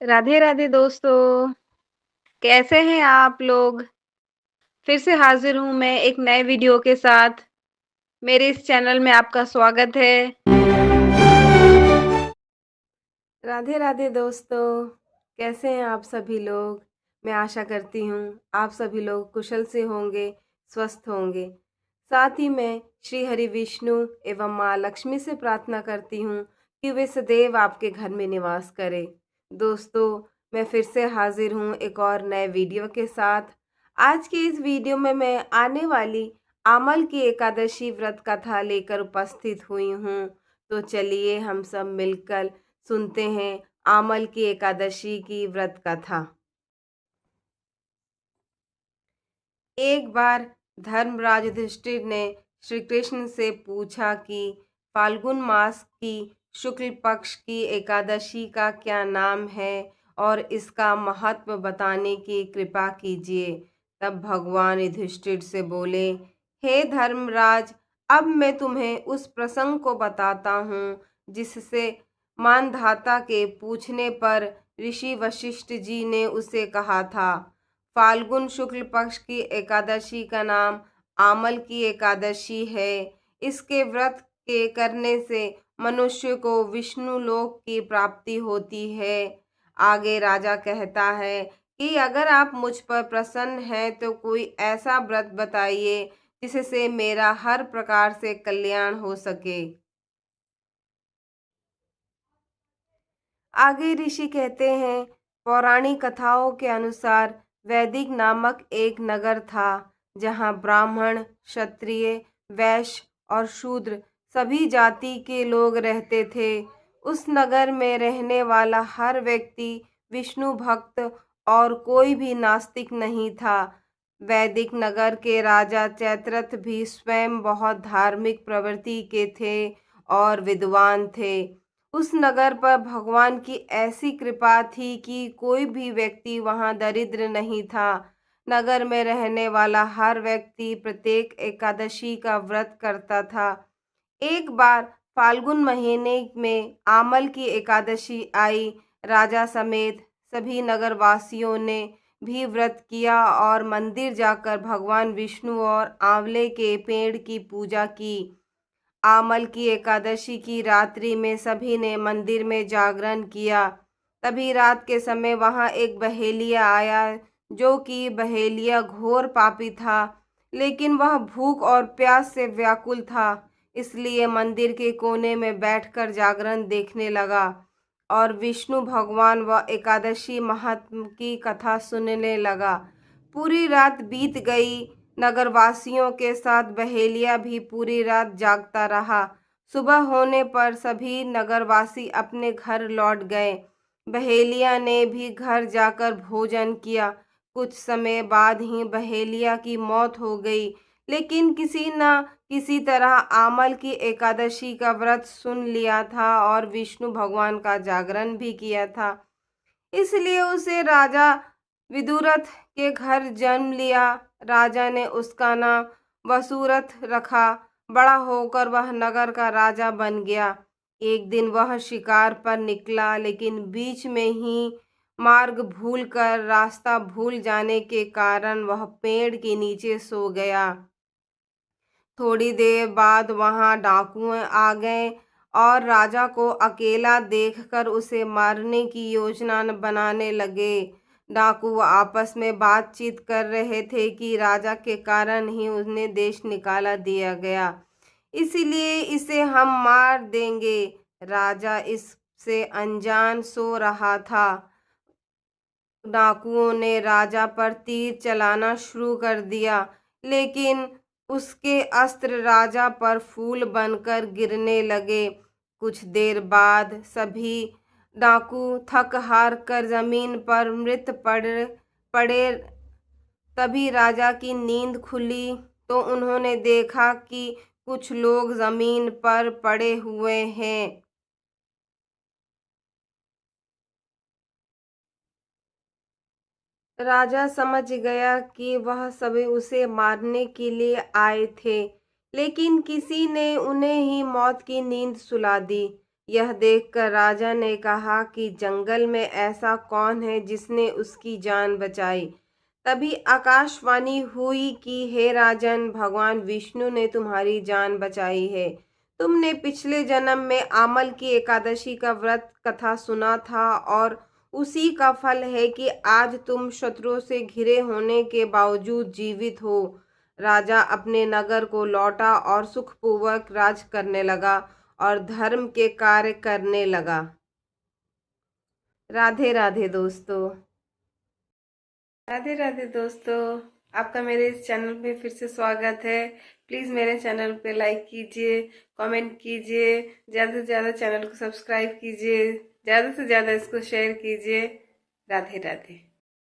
राधे राधे दोस्तों। कैसे हैं आप लोग? फिर से हाजिर हूं मैं एक नए वीडियो के साथ। मेरे इस चैनल में आपका स्वागत है। राधे राधे दोस्तों, कैसे हैं आप सभी लोग? मैं आशा करती हूँ आप सभी लोग कुशल से होंगे, स्वस्थ होंगे। साथ ही मैं श्री हरि विष्णु एवं माँ लक्ष्मी से प्रार्थना करती हूँ कि वे सदैव आपके घर में निवास करें। दोस्तों, मैं फिर से हाजिर हूँ एक और नए वीडियो के साथ। आज के इस वीडियो में मैं आने वाली आमल की एकादशी व्रत कथा लेकर उपस्थित हुई हूँ। तो चलिए हम सब मिलकर सुनते हैं आमल की एकादशी की व्रत कथा। एक बार धर्मराज युधिष्ठिर ने श्री कृष्ण से पूछा कि फाल्गुन मास की शुक्ल पक्ष की एकादशी का क्या नाम है और इसका महत्व बताने की कृपा कीजिए। तब भगवान युधिष्ठिर से बोले, हे धर्मराज, अब मैं तुम्हें उस प्रसंग को बताता हूँ जिससे मानधाता के पूछने पर ऋषि वशिष्ठ जी ने उसे कहा था। फाल्गुन शुक्ल पक्ष की एकादशी का नाम आमल की एकादशी है। इसके व्रत के करने से मनुष्य को विष्णु लोक की प्राप्ति होती है। आगे राजा कहता है कि अगर आप मुझ पर प्रसन्न हैं तो कोई ऐसा व्रत बताइए जिससे मेरा हर प्रकार से कल्याण हो सके। आगे ऋषि कहते हैं, पौराणिक कथाओं के अनुसार वैदिक नामक एक नगर था जहाँ ब्राह्मण, क्षत्रिय, वैश्य और शूद्र सभी जाति के लोग रहते थे। उस नगर में रहने वाला हर व्यक्ति विष्णु भक्त और कोई भी नास्तिक नहीं था। वैदिक नगर के राजा चैत्रथ भी स्वयं बहुत धार्मिक प्रवृत्ति के थे और विद्वान थे। उस नगर पर भगवान की ऐसी कृपा थी कि कोई भी व्यक्ति वहां दरिद्र नहीं था। नगर में रहने वाला हर व्यक्ति प्रत्येक एकादशी का व्रत करता था। एक बार फाल्गुन महीने में आमल की एकादशी आई। राजा समेत सभी नगरवासियों ने भी व्रत किया और मंदिर जाकर भगवान विष्णु और आंवले के पेड़ की पूजा की। आमल की एकादशी की रात्रि में सभी ने मंदिर में जागरण किया। तभी रात के समय वहां एक बहेलिया आया, जो कि बहेलिया घोर पापी था, लेकिन वह भूख और प्यास से व्याकुल था। इसलिए मंदिर के कोने में बैठकर जागरण देखने लगा और विष्णु भगवान व एकादशी महात्म की कथा सुनने लगा। पूरी रात बीत गई। नगरवासियों के साथ बहेलिया भी पूरी रात जागता रहा। सुबह होने पर सभी नगरवासी अपने घर लौट गए। बहेलिया ने भी घर जाकर भोजन किया। कुछ समय बाद ही बहेलिया की मौत हो गई, लेकिन किसी न किसी तरह आमल की एकादशी का व्रत सुन लिया था और विष्णु भगवान का जागरण भी किया था। इसलिए उसे राजा विदुरथ के घर जन्म लिया। राजा ने उसका नाम वसुरथ रखा। बड़ा होकर वह नगर का राजा बन गया। एक दिन वह शिकार पर निकला, लेकिन बीच में ही मार्ग भूलकर रास्ता भूल जाने के कारण वह पेड़ के नीचे सो गया। थोड़ी देर बाद वहां डाकू आ गए और राजा को अकेला देखकर उसे मारने की योजना बनाने लगे। डाकू आपस में बातचीत कर रहे थे कि राजा के कारण ही उन्हें देश निकाला दिया गया, इसलिए इसे हम मार देंगे। राजा इससे अनजान सो रहा था। डाकुओं ने राजा पर तीर चलाना शुरू कर दिया, लेकिन उसके अस्त्र राजा पर फूल बनकर गिरने लगे। कुछ देर बाद सभी डाकू थक हार कर जमीन पर मृत पड़े। तभी राजा की नींद खुली तो उन्होंने देखा कि कुछ लोग जमीन पर पड़े हुए हैं। राजा समझ गया कि वह सभी उसे मारने के लिए आए थे, लेकिन किसी ने उन्हें ही मौत की नींद सुला दी। यह देखकर राजा ने कहा कि जंगल में ऐसा कौन है जिसने उसकी जान बचाई। तभी आकाशवाणी हुई कि हे राजन, भगवान विष्णु ने तुम्हारी जान बचाई है। तुमने पिछले जन्म में आमल की एकादशी का व्रत कथा सुना था और उसी का फल है कि आज तुम शत्रुओं से घिरे होने के बावजूद जीवित हो। राजा अपने नगर को लौटा और सुखपूर्वक राज करने लगा और धर्म के कार्य करने लगा। राधे राधे दोस्तों। राधे राधे दोस्तों, आपका मेरे इस चैनल पे फिर से स्वागत है। प्लीज़ मेरे चैनल पे लाइक कीजिए, कमेंट कीजिए, ज़्यादा से ज़्यादा चैनल को सब्सक्राइब कीजिए, ज़्यादा से ज़्यादा इसको शेयर कीजिए। राधे राधे।